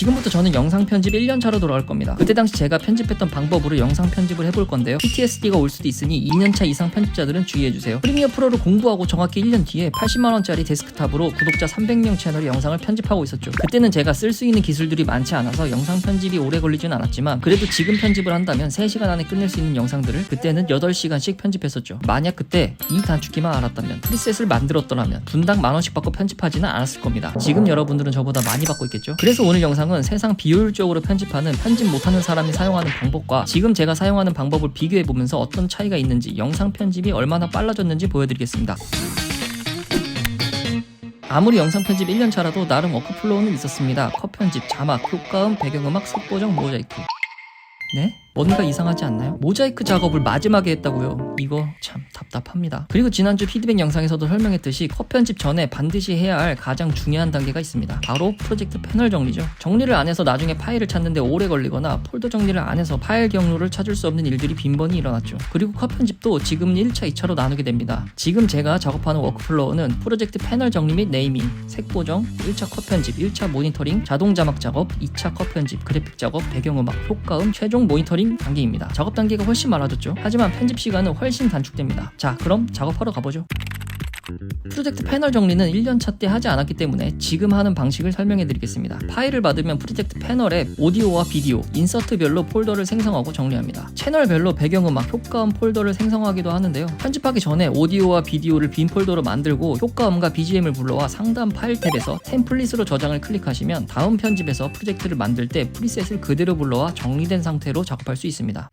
지금부터 저는 영상 편집 1년차로 돌아갈 겁니다. 그때 당시 제가 편집했던 방법으로 영상 편집을 해볼 건데요. PTSD가 올 수도 있으니 2년차 이상 편집자들은 주의해주세요. 프리미어 프로를 공부하고 정확히 1년 뒤에 80만원짜리 데스크탑으로 구독자 300명 채널의 영상을 편집하고 있었죠. 그때는 제가 쓸 수 있는 기술들이 많지 않아서 영상 편집이 오래 걸리진 않았지만 그래도 지금 편집을 한다면 3시간 안에 끝낼 수 있는 영상들을 그때는 8시간씩 편집했었죠. 만약 그때 이 단축키만 알았다면, 프리셋을 만들었더라면 분당 10,000원씩 받고 편집하지는 않았을 겁니다. 지금 여러분들은 저보다 많이 받고 있겠죠? 그래서 오늘 영상은 세상 비효율적으로 편집하는 편집 못하는 사람이 사용하는 방법과 지금 제가 사용하는 방법을 비교해보면서 어떤 차이가 있는지, 영상 편집이 얼마나 빨라졌는지 보여드리겠습니다. 아무리 영상 편집 1년차라도 나름 워크플로우는 있었습니다. 컷 편집, 자막, 효과음, 배경음악, 색보정, 모자이크. 네? 뭔가 이상하지 않나요? 모자이크 작업을 마지막에 했다고요? 이거 참 답답합니다. 그리고 지난주 피드백 영상에서도 설명했듯이 컷 편집 전에 반드시 해야 할 가장 중요한 단계가 있습니다. 바로 프로젝트 패널 정리죠. 정리를 안 해서 나중에 파일을 찾는데 오래 걸리거나 폴더 정리를 안 해서 파일 경로를 찾을 수 없는 일들이 빈번히 일어났죠. 그리고 컷 편집도 지금은 1차, 2차로 나누게 됩니다. 지금 제가 작업하는 워크플로우는 프로젝트 패널 정리 및 네이밍, 색 보정, 1차 컷 편집, 1차 모니터링, 자동 자막 작업, 2차 컷 편집, 그래픽 작업, 배경음악, 효과음, 최종 모니터링 단계입니다. 작업 단계가 훨씬 많아졌죠. 하지만 편집 시간은 훨씬 단축됩니다. 자, 그럼 작업하러 가보죠. 프로젝트 패널 정리는 1년차 때 하지 않았기 때문에 지금 하는 방식을 설명해 드리겠습니다. 파일을 받으면 프로젝트 패널에 오디오와 비디오, 인서트별로 폴더를 생성하고 정리합니다. 채널별로 배경음악, 효과음 폴더를 생성하기도 하는데요. 편집하기 전에 오디오와 비디오를 빈 폴더로 만들고 효과음과 BGM을 불러와 상단 파일 탭에서 템플릿으로 저장을 클릭하시면 다음 편집에서 프로젝트를 만들 때 프리셋을 그대로 불러와 정리된 상태로 작업할 수 있습니다.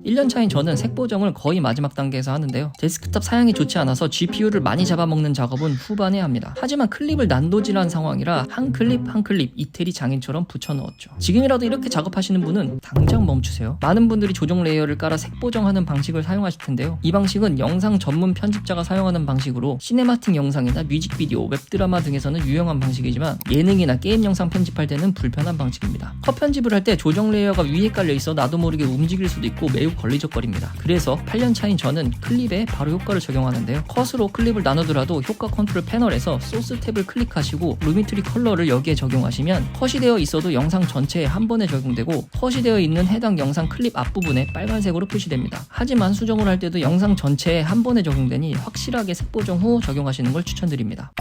1년차인 저는 색 보정을 거의 마지막 단계에서 하는데요. 데스크탑 사양이 좋지 않아서 GPU를 많이 잡아먹는 작업은 후반에 합니다. 하지만 클립을 난도질한 상황이라 한 클립 한 클립 이태리 장인처럼 붙여넣었죠. 지금이라도 이렇게 작업하시는 분은 당장 멈추세요. 많은 분들이 조정 레이어를 깔아 색 보정하는 방식을 사용하실 텐데요. 이 방식은 영상 전문 편집자가 사용하는 방식으로 시네마틱 영상이나 뮤직비디오, 웹드라마 등에서는 유용한 방식이지만 예능이나 게임 영상 편집할 때는 불편한 방식입니다. 컷 편집을 할 때 조정 레이어가 위에 깔려 있어 나도 모르게 움직일 수도 있고 매우 걸리적거립니다. 그래서 8년 차인 저는 클립에 바로 효과를 적용하는데요. 컷으로 클립을 나누더라도 효과 컨트롤 패널에서 소스 탭을 클릭하시고 루미트리 컬러를 여기에 적용하시면 컷이 되어 있어도 영상 전체에 한 번에 적용되고 컷이 되어 있는 해당 영상 클립 앞부분에 빨간색으로 표시됩니다. 하지만 수정을 할 때도 영상 전체에 한 번에 적용되니 확실하게 색 보정 후 적용하시는 걸 추천드립니다.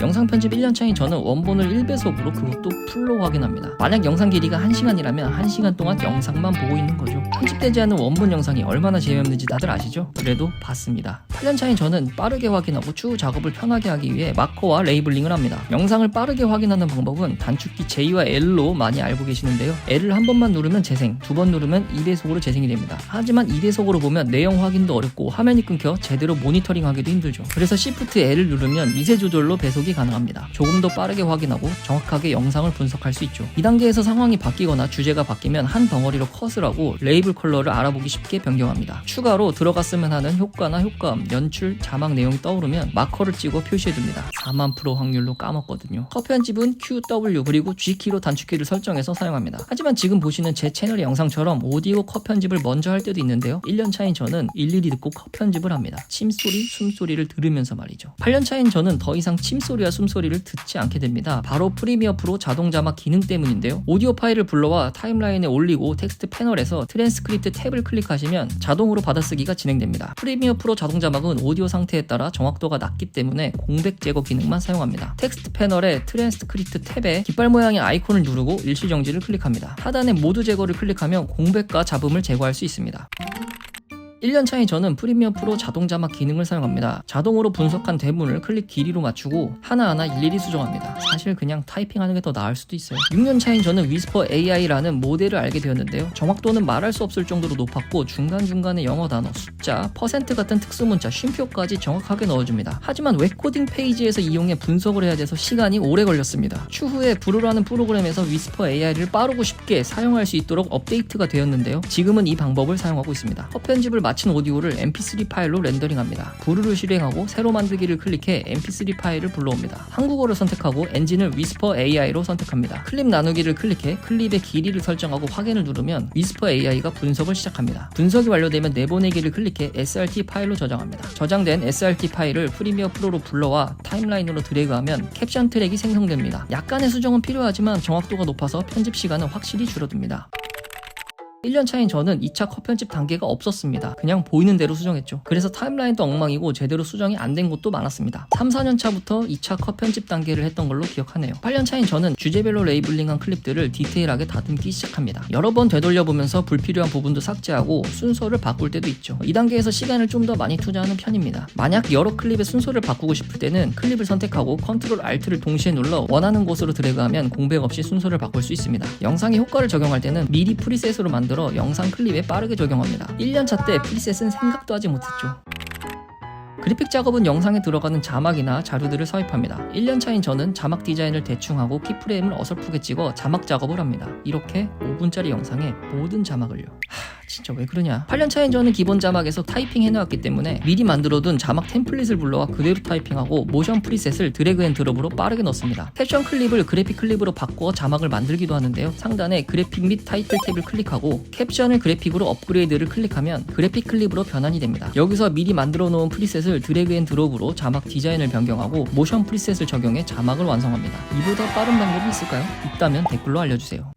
영상 편집 1년차인 저는 원본을 1배속으로 그것도 풀로 확인합니다. 만약 영상 길이가 1시간이라면 1시간 동안 영상만 보고 있는 거죠. 편집되지 않은 원본 영상이 얼마나 재미없는지 다들 아시죠? 그래도 봤습니다. 8년차인 저는 빠르게 확인하고 추후 작업을 편하게 하기 위해 마커와 레이블링을 합니다. 영상을 빠르게 확인하는 방법은 단축키 J와 L로 많이 알고 계시는데요. L을 한 번만 누르면 재생, 두 번 누르면 2배속으로 재생이 됩니다. 하지만 2배속으로 보면 내용 확인도 어렵고 화면이 끊겨 제대로 모니터링 하기도 힘들죠. 그래서 Shift L을 누르면 미세 조절로 배속이 가능합니다. 조금 더 빠르게 확인하고 정확하게 영상을 분석할 수 있죠. 이 단계에서 상황이 바뀌거나 주제가 바뀌면 한 덩어리로 컷을 하고 레이블 컬러를 알아보기 쉽게 변경합니다. 추가로 들어갔으면 하는 효과나 효과음, 연출, 자막 내용이 떠오르면 마커를 찍어 표시해둡니다. 4만% 확률로 까먹거든요. 컷 편집은 QW 그리고 G키로 단축키를 설정해서 사용합니다. 하지만 지금 보시는 제 채널의 영상처럼 오디오 컷 편집을 먼저 할 때도 있는데요. 1년 차인 저는 일일이 듣고 컷 편집을 합니다. 침소리, 숨소리를 들으면서 말이죠. 8년 차인 저는 더 이상 침소리와 숨소리를 듣지 않게 됩니다. 바로 프리미어 프로 자동 자막 기능 때문인데요. 오디오 파일을 불러와 타임라인에 올리고 텍스트 패널에서 트랜스크립트 탭을 클릭하시면 자동으로 받아쓰기가 진행됩니다. 프리미어 프로 자동 자막은 오디오 상태에 따라 정확도가 낮기 때문에 공백 제거 기능만 사용합니다. 텍스트 패널에 트랜스크립트 탭에 깃발 모양의 아이콘을 누르고 일시정지를 클릭합니다. 하단에 모두 제거를 클릭하면 공백과 잡음을 제거할 수 있습니다. 1년 차인 저는 프리미어 프로 자동 자막 기능을 사용합니다. 자동으로 분석한 대문을 클릭 길이로 맞추고 하나하나 일일이 수정합니다. 사실 그냥 타이핑하는 게 더 나을 수도 있어요. 6년 차인 저는 위스퍼 AI라는 모델을 알게 되었는데요. 정확도는 말할 수 없을 정도로 높았고 중간중간에 영어 단어, 숫자, 퍼센트 같은 특수문자, 쉼표까지 정확하게 넣어줍니다. 하지만 웹코딩 페이지에서 이용해 분석을 해야 돼서 시간이 오래 걸렸습니다. 추후에 브루라는 프로그램에서 위스퍼 AI를 빠르고 쉽게 사용할 수 있도록 업데이트가 되었는데요. 지금은 이 방법을 사용하고 있습니다. 컷 편집을 마친 오디오를 mp3 파일로 렌더링합니다. 부르를 실행하고 새로 만들기를 클릭해 mp3 파일을 불러옵니다. 한국어를 선택하고 엔진을 위스퍼 AI로 선택합니다. 클립 나누기를 클릭해 클립의 길이를 설정하고 확인을 누르면 위스퍼 AI가 분석을 시작합니다. 분석이 완료되면 내보내기를 클릭해 SRT 파일로 저장합니다. 저장된 SRT 파일을 프리미어 프로로 불러와 타임라인으로 드래그하면 캡션 트랙이 생성됩니다. 약간의 수정은 필요하지만 정확도가 높아서 편집 시간은 확실히 줄어듭니다. 1년 차인 저는 2차 컷 편집 단계가 없었습니다. 그냥 보이는 대로 수정했죠. 그래서 타임라인도 엉망이고 제대로 수정이 안 된 곳도 많았습니다. 3, 4년 차부터 2차 컷 편집 단계를 했던 걸로 기억하네요. 8년 차인 저는 주제별로 레이블링한 클립들을 디테일하게 다듬기 시작합니다. 여러 번 되돌려보면서 불필요한 부분도 삭제하고 순서를 바꿀 때도 있죠. 이 단계에서 시간을 좀 더 많이 투자하는 편입니다. 만약 여러 클립의 순서를 바꾸고 싶을 때는 클립을 선택하고 컨트롤 Alt를 동시에 눌러 원하는 곳으로 드래그하면 공백 없이 순서를 바꿀 수 있습니다. 영상에 효과를 적용할 때는 미리 프리셋으로 만들어 영상 클립에 빠르게 적용합니다. 1년차 때 프리셋은 생각도 하지 못했죠. 그래픽 작업은 영상에 들어가는 자막이나 자료들을 삽입합니다. 1년 차인 저는 자막 디자인을 대충 하고 키프레임을 어설프게 찍어 자막 작업을 합니다. 이렇게 5분짜리 영상에 모든 자막을요. 진짜 왜 그러냐. 8년 차인 저는 기본 자막에서 타이핑 해놓았기 때문에 미리 만들어둔 자막 템플릿을 불러와 그대로 타이핑하고 모션 프리셋을 드래그 앤 드롭으로 빠르게 넣습니다. 캡션 클립을 그래픽 클립으로 바꾸어 자막을 만들기도 하는데요. 상단에 그래픽 및 타이틀 탭을 클릭하고 캡션을 그래픽으로 업그레이드를 클릭하면 그래픽 클립으로 변환이 됩니다. 여기서 미리 만들어 놓은 프리셋을 드래그 앤 드롭으로 자막 디자인을 변경하고 모션 프리셋을 적용해 자막을 완성합니다. 이보다 빠른 방법이 있을까요? 있다면 댓글로 알려주세요.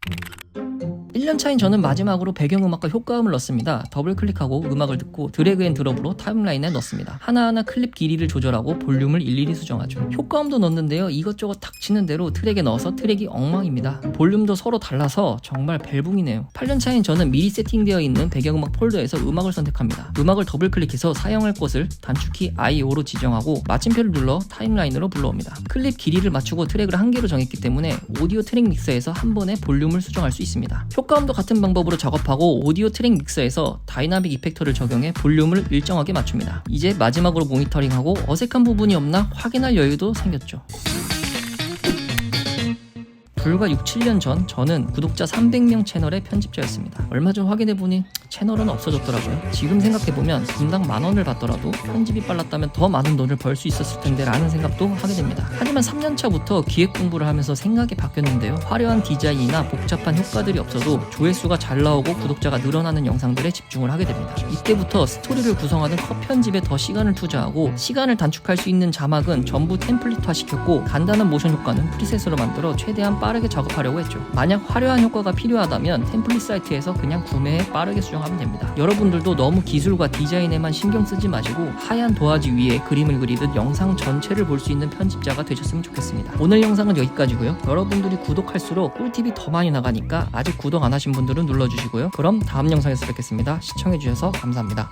1년 차인 저는 마지막으로 배경음악과 효과음을 넣습니다. 더블 클릭하고 음악을 듣고 드래그 앤 드롭으로 타임라인에 넣습니다. 하나하나 클립 길이를 조절하고 볼륨을 일일이 수정하죠. 효과음도 넣는데요. 이것저것 닥치는 대로 트랙에 넣어서 트랙이 엉망입니다. 볼륨도 서로 달라서 정말 벨붕이네요. 8년 차인 저는 미리 세팅되어 있는 배경음악 폴더에서 음악을 선택합니다. 음악을 더블 클릭해서 사용할 곳을 단축키 I5로 지정하고 마침표를 눌러 타임라인으로 불러옵니다. 클립 길이를 맞추고 트랙을 한 개로 정했기 때문에 오디오 트랙 믹서에서 한 번에 볼륨을 수정할 수 있습니다. 효과음도 같은 방법으로 작업하고 오디오 트랙 믹서에서 다이나믹 이펙터를 적용해 볼륨을 일정하게 맞춥니다. 이제 마지막으로 모니터링하고 어색한 부분이 없나 확인할 여유도 생겼죠. 불과 6, 7년 전 저는 구독자 300명 채널의 편집자였습니다. 얼마 전 확인해보니 채널은 없어졌더라고요. 지금 생각해보면 분당 10,000원을 받더라도 편집이 빨랐다면 더 많은 돈을 벌 수 있었을 텐데 라는 생각도 하게 됩니다. 하지만 3년 차부터 기획 공부를 하면서 생각이 바뀌었는데요. 화려한 디자인이나 복잡한 효과들이 없어도 조회수가 잘 나오고 구독자가 늘어나는 영상들에 집중을 하게 됩니다. 이때부터 스토리를 구성하는 컷 편집에 더 시간을 투자하고 시간을 단축할 수 있는 자막은 전부 템플릿화 시켰고 간단한 모션 효과는 프리셋으로 만들어 최대한 빠르게 작업하려고 했죠. 만약 화려한 효과가 필요하다면 템플릿 사이트에서 그냥 구매해 빠르게 수정하면 됩니다. 여러분들도 너무 기술과 디자인에만 신경 쓰지 마시고 하얀 도화지 위에 그림을 그리듯 영상 전체를 볼 수 있는 편집자가 되셨으면 좋겠습니다. 오늘 영상은 여기까지고요. 여러분들이 구독할수록 꿀팁이 더 많이 나가니까 아직 구독 안 하신 분들은 눌러주시고요. 그럼 다음 영상에서 뵙겠습니다. 시청해주셔서 감사합니다.